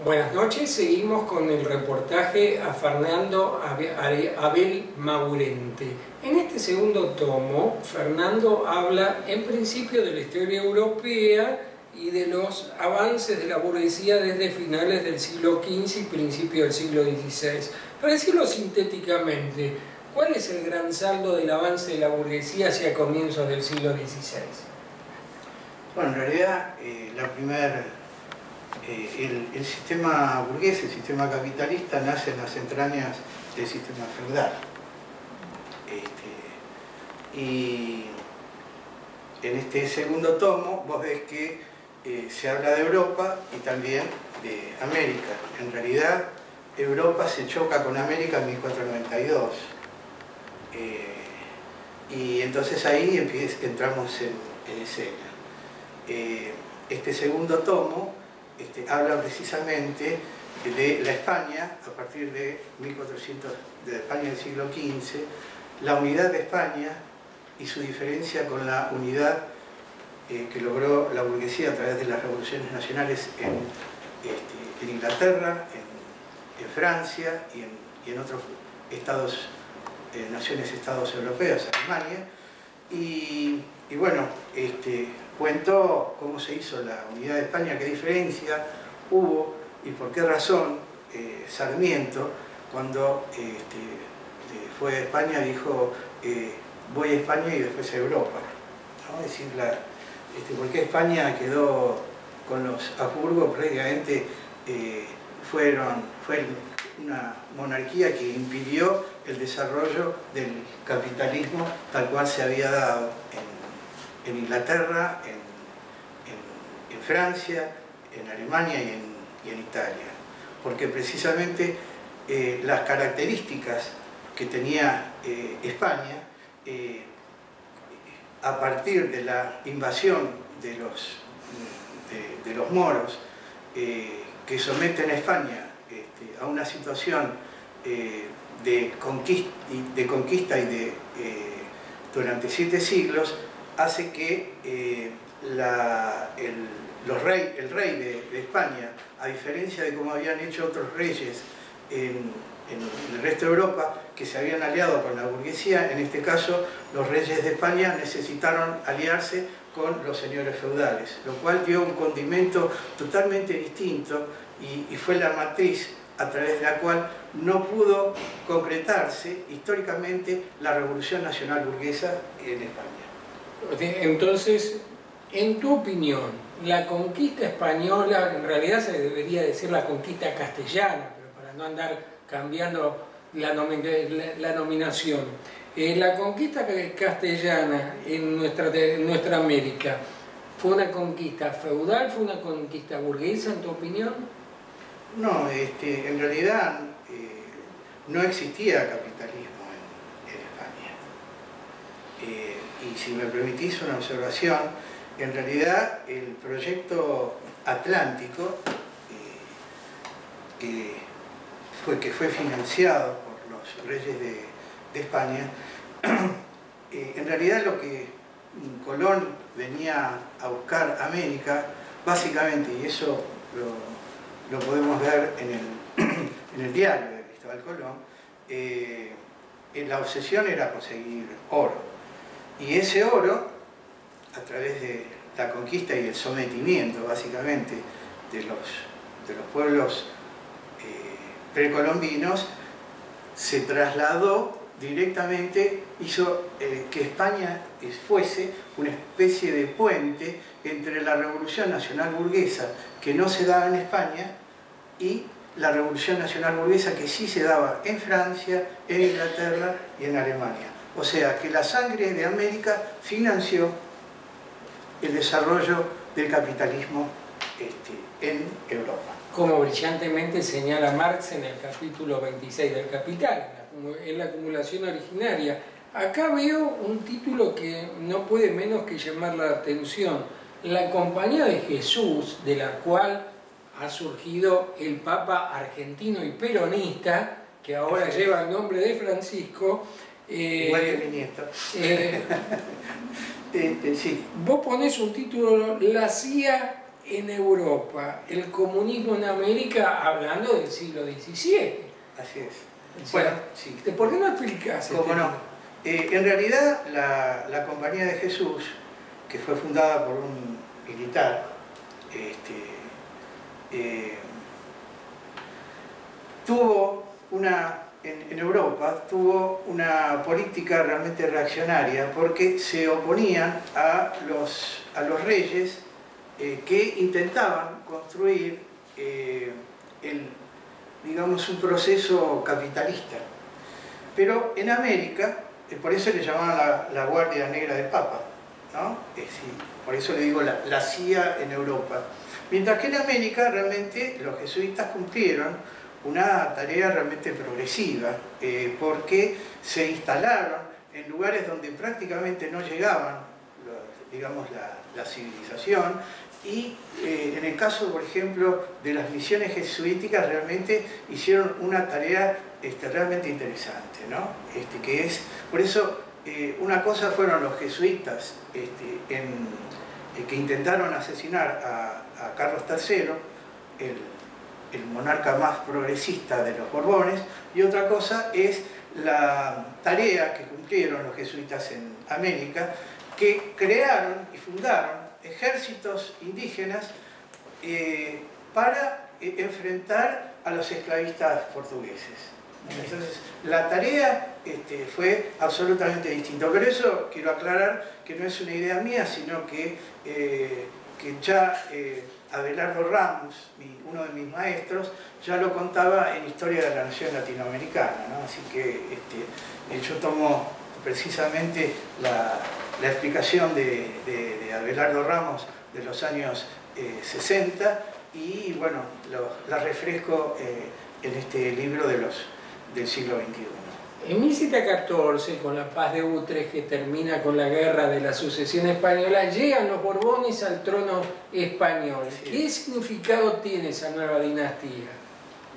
Buenas noches, seguimos con el reportaje a Fernando Abel Maurente. En este segundo tomo, Fernando habla en principio de la historia europea y de los avances de la burguesía desde finales del siglo XV y principios del siglo XVI. Para decirlo sintéticamente, ¿cuál es el gran saldo del avance de la burguesía hacia comienzos del siglo XVI? Bueno, en realidad, el sistema burgués, el sistema capitalista, nace en las entrañas del sistema feudal. Y en este segundo tomo vos ves que se habla de Europa y también de América. En realidad, Europa se choca con América en 1492. Y entonces ahí entramos en escena. Este segundo tomo habla precisamente de la España, a partir de 1400, de España del siglo XV, la unidad de España y su diferencia con la unidad que logró la burguesía a través de las revoluciones nacionales en Inglaterra, en Francia y en otros estados, naciones-estados europeos, Alemania. Y bueno, cuento cómo se hizo la unidad de España, qué diferencia hubo y por qué razón Sarmiento, cuando fue a España, dijo voy a España y después a Europa, ¿no? Es decir, por qué España quedó con los Habsburgo. Prácticamente fue una monarquía que impidió el desarrollo del capitalismo tal cual se había dado en Inglaterra, en Francia, en Alemania y en Italia. Porque precisamente las características que tenía España, a partir de la invasión de los moros, que someten a España a una situación de conquista y durante 7 siglos, hace que el rey de España, a diferencia de como habían hecho otros reyes en el resto de Europa, que se habían aliado con la burguesía, en este caso los reyes de España necesitaron aliarse con los señores feudales, lo cual dio un condimento totalmente distinto y fue la matriz a través de la cual no pudo concretarse históricamente la Revolución Nacional Burguesa en España. Entonces, en tu opinión, la conquista española, en realidad se debería decir la conquista castellana, pero para no andar cambiando la nominación, la conquista castellana en nuestra América, ¿fue una conquista feudal, fue una conquista burguesa, en tu opinión? No, en realidad no existía capitalismo en España. Y si me permitís una observación, en realidad el proyecto atlántico, que fue financiado por los reyes de España, en realidad lo que Colón venía a buscar América, básicamente, y eso lo podemos ver en el diario de Cristóbal Colón, la obsesión era conseguir oro. Y ese oro, a través de la conquista y el sometimiento, básicamente, de los pueblos precolombinos, se trasladó directamente, hizo que España fuese una especie de puente entre la Revolución Nacional Burguesa, que no se daba en España, y la Revolución Nacional Burguesa que sí se daba en Francia, en Inglaterra y en Alemania. O sea, que la sangre de América financió el desarrollo del capitalismo en Europa. Como brillantemente señala Marx en el capítulo 26 del Capital, en la acumulación originaria. Acá veo un título que no puede menos que llamar la atención: la Compañía de Jesús, de la cual ha surgido el Papa argentino y peronista, que ahora lleva el nombre de Francisco. Igual que mi nieto. Sí. Vos ponés un título: la CIA en Europa, el comunismo en América, hablando del siglo XVII. Así es. Bueno, sí. ¿por qué no explicás? ¿Cómo no? En realidad, la Compañía de Jesús, que fue fundada por un militar, tuvo en Europa tuvo una política realmente reaccionaria porque se oponían a los reyes que intentaban construir digamos, un proceso capitalista. Pero en América, por eso le llamaban la Guardia Negra del Papa, ¿no? Por eso le digo la CIA en Europa. Mientras que en América realmente los jesuitas cumplieron una tarea realmente progresiva, porque se instalaron en lugares donde prácticamente no llegaban, digamos, la civilización, y en el caso, por ejemplo, de las misiones jesuíticas, realmente hicieron una tarea realmente interesante, ¿no? Que es, por eso, una cosa fueron los jesuitas que intentaron asesinar a Carlos III, el monarca más progresista de los Borbones, y otra cosa es la tarea que cumplieron los jesuitas en América, que crearon y fundaron ejércitos indígenas para enfrentar a los esclavistas portugueses. Entonces, la tarea fue absolutamente distinta. Pero eso quiero aclarar que no es una idea mía, sino que ya Abelardo Ramos, uno de mis maestros, ya lo contaba en Historia de la Nación Latinoamericana, ¿no? Así que yo tomo precisamente la explicación de Abelardo Ramos de los años 60 y bueno, la refresco en este libro del siglo XXI. En 1714, con la paz de Utrecht, que termina con la guerra de la sucesión española, llegan los Borbones al trono español. Sí. ¿Qué significado tiene esa nueva dinastía?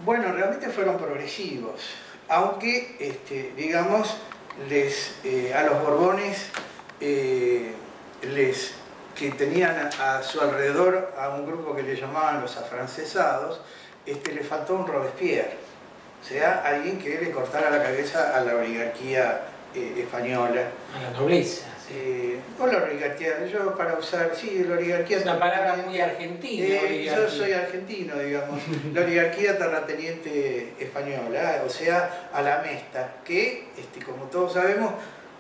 Bueno, realmente fueron progresivos, aunque, digamos, a los Borbones, que tenían a su alrededor a un grupo que le llamaban los afrancesados, les faltó un Robespierre. O sea, alguien que le cortara la cabeza a la oligarquía española. A la nobleza. O la oligarquía, yo para usar, sí, la oligarquía... Es una palabra muy argentina. Yo soy argentino, digamos. La oligarquía terrateniente española, o sea, a la mesta, que, como todos sabemos,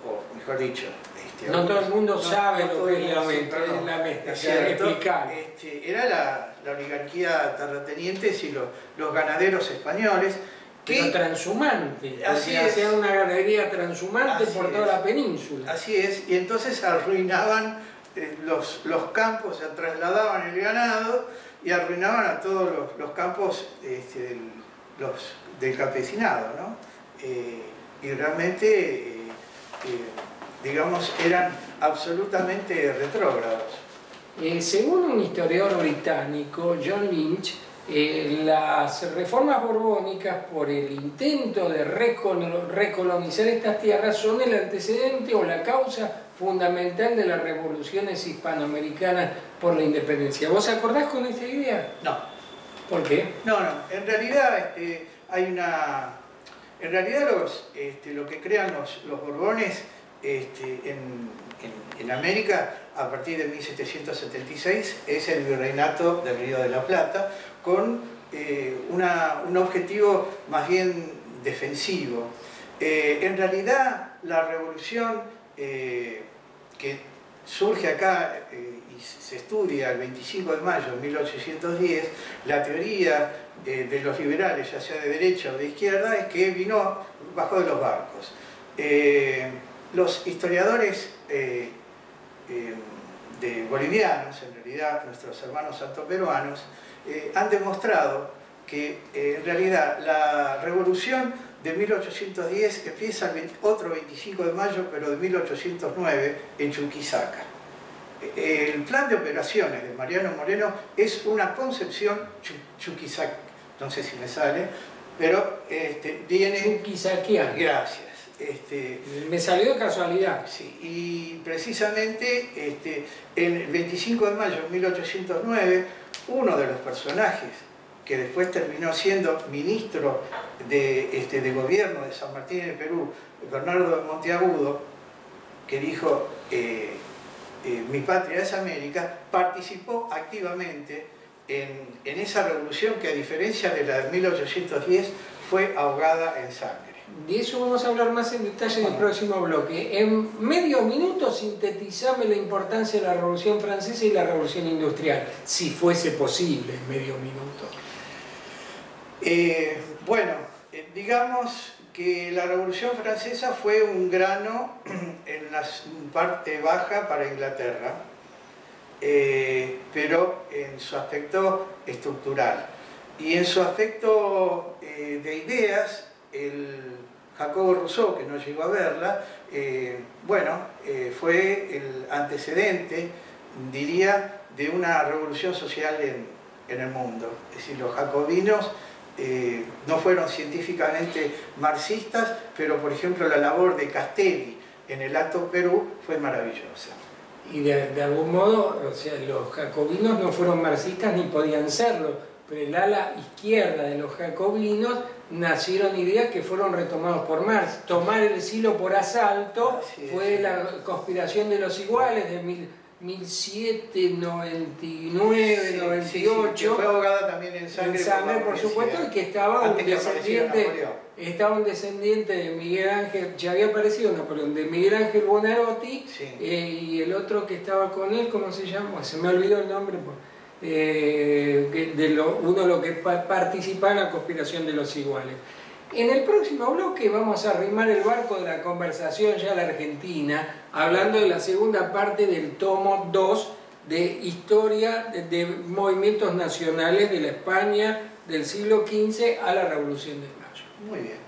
o mejor dicho... no todo el mundo sabe lo que es la mesta, es cierto, era la oligarquía terrateniente y los ganaderos españoles, pero transhumante, hacían una ganadería transhumante por toda la península. Así es, y entonces arruinaban los campos, se trasladaban el ganado y arruinaban a todos los campos del campesinado, ¿no? Y realmente, digamos, eran absolutamente retrógrados. Según un historiador británico, John Lynch, las reformas borbónicas, por el intento de recolonizar estas tierras, son el antecedente o la causa fundamental de las revoluciones hispanoamericanas por la independencia. ¿Vos acordás con esta idea? No. ¿Por qué? No, en realidad en realidad lo que crean los Borbones en América a partir de 1776 es el virreinato del Río de la Plata, con un objetivo más bien defensivo. En realidad la revolución que surge acá y se estudia el 25 de mayo de 1810, la teoría de los liberales, ya sea de derecha o de izquierda, es que vino bajo de los barcos. Los historiadores bolivianos, en realidad nuestros hermanos santoperuanos, han demostrado que en realidad la revolución de 1810 empieza otro 25 de mayo, pero de 1809 en Chuquisaca. El plan de operaciones de Mariano Moreno es una concepción Chuquisaca, no sé si me sale, pero viene... Chuquisaquiana. Gracias. Me salió de casualidad. Sí, y precisamente el 25 de mayo de 1809, uno de los personajes que después terminó siendo ministro de gobierno de San Martín en el Perú, Bernardo de Monteagudo, que dijo mi patria es América, participó activamente en esa revolución que, a diferencia de la de 1810, fue ahogada en sangre. De eso vamos a hablar más en detalle en el próximo bloque. En medio minuto sintetizame la importancia de la Revolución Francesa y la Revolución Industrial, si fuese posible en medio minuto. Digamos que la Revolución Francesa fue un grano en la parte baja para Inglaterra, pero en su aspecto estructural. Y en su aspecto de ideas, el Jacobo Rousseau, que no llegó a verla, fue el antecedente, diría, de una revolución social en el mundo. Es decir, los jacobinos no fueron científicamente marxistas, pero por ejemplo la labor de Castelli en el Alto Perú fue maravillosa. Y de algún modo, o sea, los jacobinos no fueron marxistas ni podían serlo, pero el ala izquierda de los jacobinos nacieron ideas que fueron retomadas por Marx. Tomar el Silo por asalto fue la conspiración de los iguales de 1799, 98. Que fue ahogada también en sangre por supuesto, y que estaba un descendiente de Miguel Ángel, ya había aparecido Napoleón, de Miguel Ángel Buonarroti, y el otro que estaba con él, ¿cómo se llama? Se me olvidó el nombre. Uno de los que participaba en la conspiración de los iguales. En el próximo bloque vamos a arrimar el barco de la conversación ya a la Argentina, hablando de la segunda parte del tomo 2 de historia de movimientos nacionales de la España del siglo XV a la Revolución de Mayo. Muy bien.